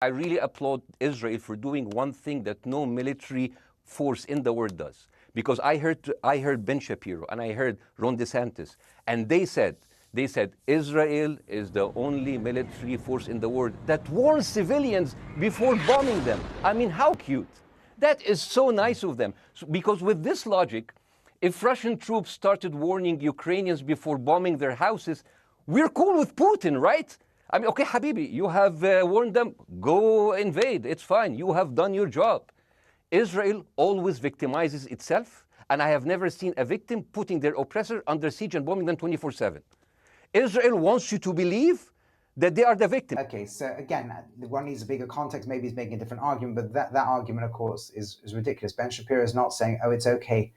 I really applaud Israel for doing one thing that no military force in the world does. Because I heard Ben Shapiro and I heard Ron DeSantis, and they said Israel is the only military force in the world that warns civilians before bombing them. I mean, how cute. That is so nice of them. Because with this logic, if Russian troops started warning Ukrainians before bombing their houses, we're cool with Putin, right? I mean, okay, Habibi, you have warned them, go invade, it's fine, you have done your job. Israel always victimizes itself, and I have never seen a victim putting their oppressor under siege and bombing them 24/7. Israel wants you to believe that they are the victim. Okay, so again, one needs a bigger context. Maybe he's making a different argument, but that argument, of course, is ridiculous. Ben Shapiro is not saying, oh, it's okay,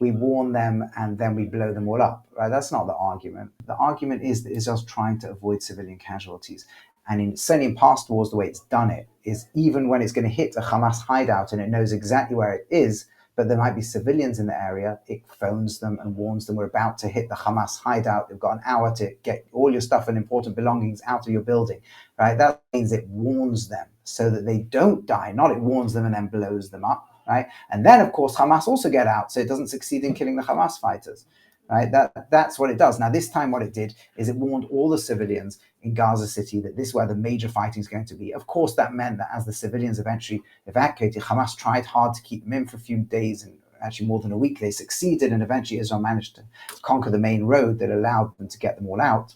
we warn them and then we blow them all up. Right? That's not the argument. The argument is that Israel's trying to avoid civilian casualties. And certainly in past wars, the way it's done it is even when it's going to hit a Hamas hideout and it knows exactly where it is, but there might be civilians in the area, it phones them and warns them, we're about to hit the Hamas hideout. They've got an hour to get all your stuff and important belongings out of your building, right? That means it warns them so that they don't die, not it warns them and then blows them up, right? And then, of course, Hamas also get out, so it doesn't succeed in killing the Hamas fighters, right? That's what it does. Now, this time what it did is it warned all the civilians in Gaza City that this is where the major fighting is going to be. Of course, that meant that as the civilians eventually evacuated, Hamas tried hard to keep them in for a few days, and actually more than a week. They succeeded, and eventually Israel managed to conquer the main road that allowed them to get them all out.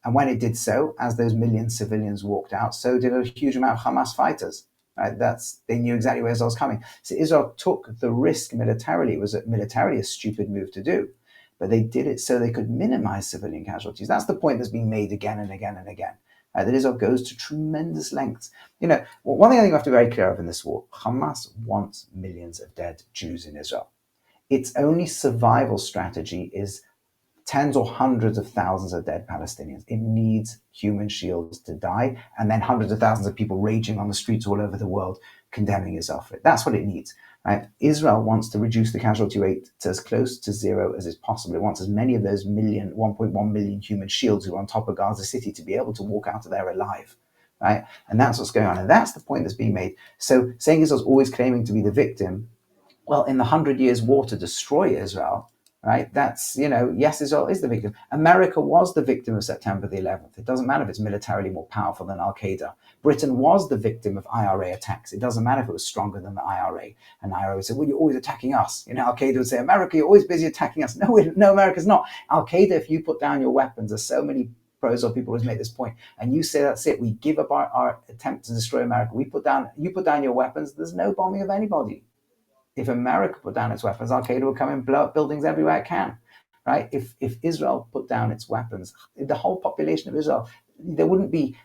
And when it did so, as those million civilians walked out, so did a huge amount of Hamas fighters. Right? They knew exactly where Israel was coming. So Israel took the risk militarily. It was militarily a stupid move to do, but they did it so they could minimize civilian casualties. That's the point that's being made again and again and again. That Israel goes to tremendous lengths. One thing I think we have to be very clear of in this war, Hamas wants millions of dead Jews in Israel. Its only survival strategy is tens or hundreds of thousands of dead Palestinians. It needs human shields to die, and then hundreds of thousands of people raging on the streets all over the world condemning Israel for it. That's what it needs. Right? Israel wants to reduce the casualty rate to as close to zero as is possible. It wants as many of those 1.1 million human shields who are on top of Gaza City to be able to walk out of there alive. Right? And that's what's going on. And that's the point that's being made. So saying Israel's always claiming to be the victim, well, in the 100 Years' War to destroy Israel, right? That's, yes, Israel is the victim. America was the victim of September the 11th. It doesn't matter if it's militarily more powerful than Al-Qaeda. Britain was the victim of IRA attacks. It doesn't matter if it was stronger than the IRA. And IRA would say, well, you're always attacking us. Al-Qaeda would say, America, you're always busy attacking us. No, America's not. Al-Qaeda, if you put down your weapons, there's so many pros or people who's made this point, and you say that's it, we give up our attempt to destroy America. You put down your weapons, there's no bombing of anybody. If America put down its weapons, Al-Qaeda will come and blow up buildings everywhere it can, right? If Israel put down its weapons, the whole population of Israel, there wouldn't be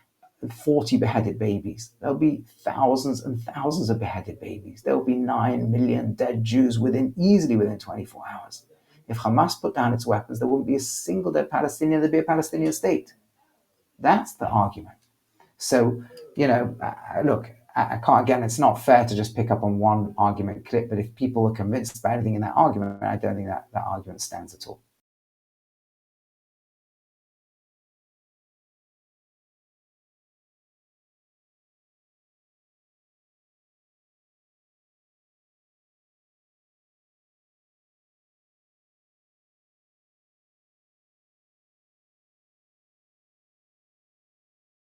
40 beheaded babies. There'll be thousands and thousands of beheaded babies. There'll be 9 million dead Jews easily within 24 hours. If Hamas put down its weapons, there wouldn't be a single dead Palestinian. There'd be a Palestinian state. That's the argument. So, look, I can't, again, it's not fair to just pick up on one argument clip, but if people are convinced by anything in that argument, I don't think that argument stands at all.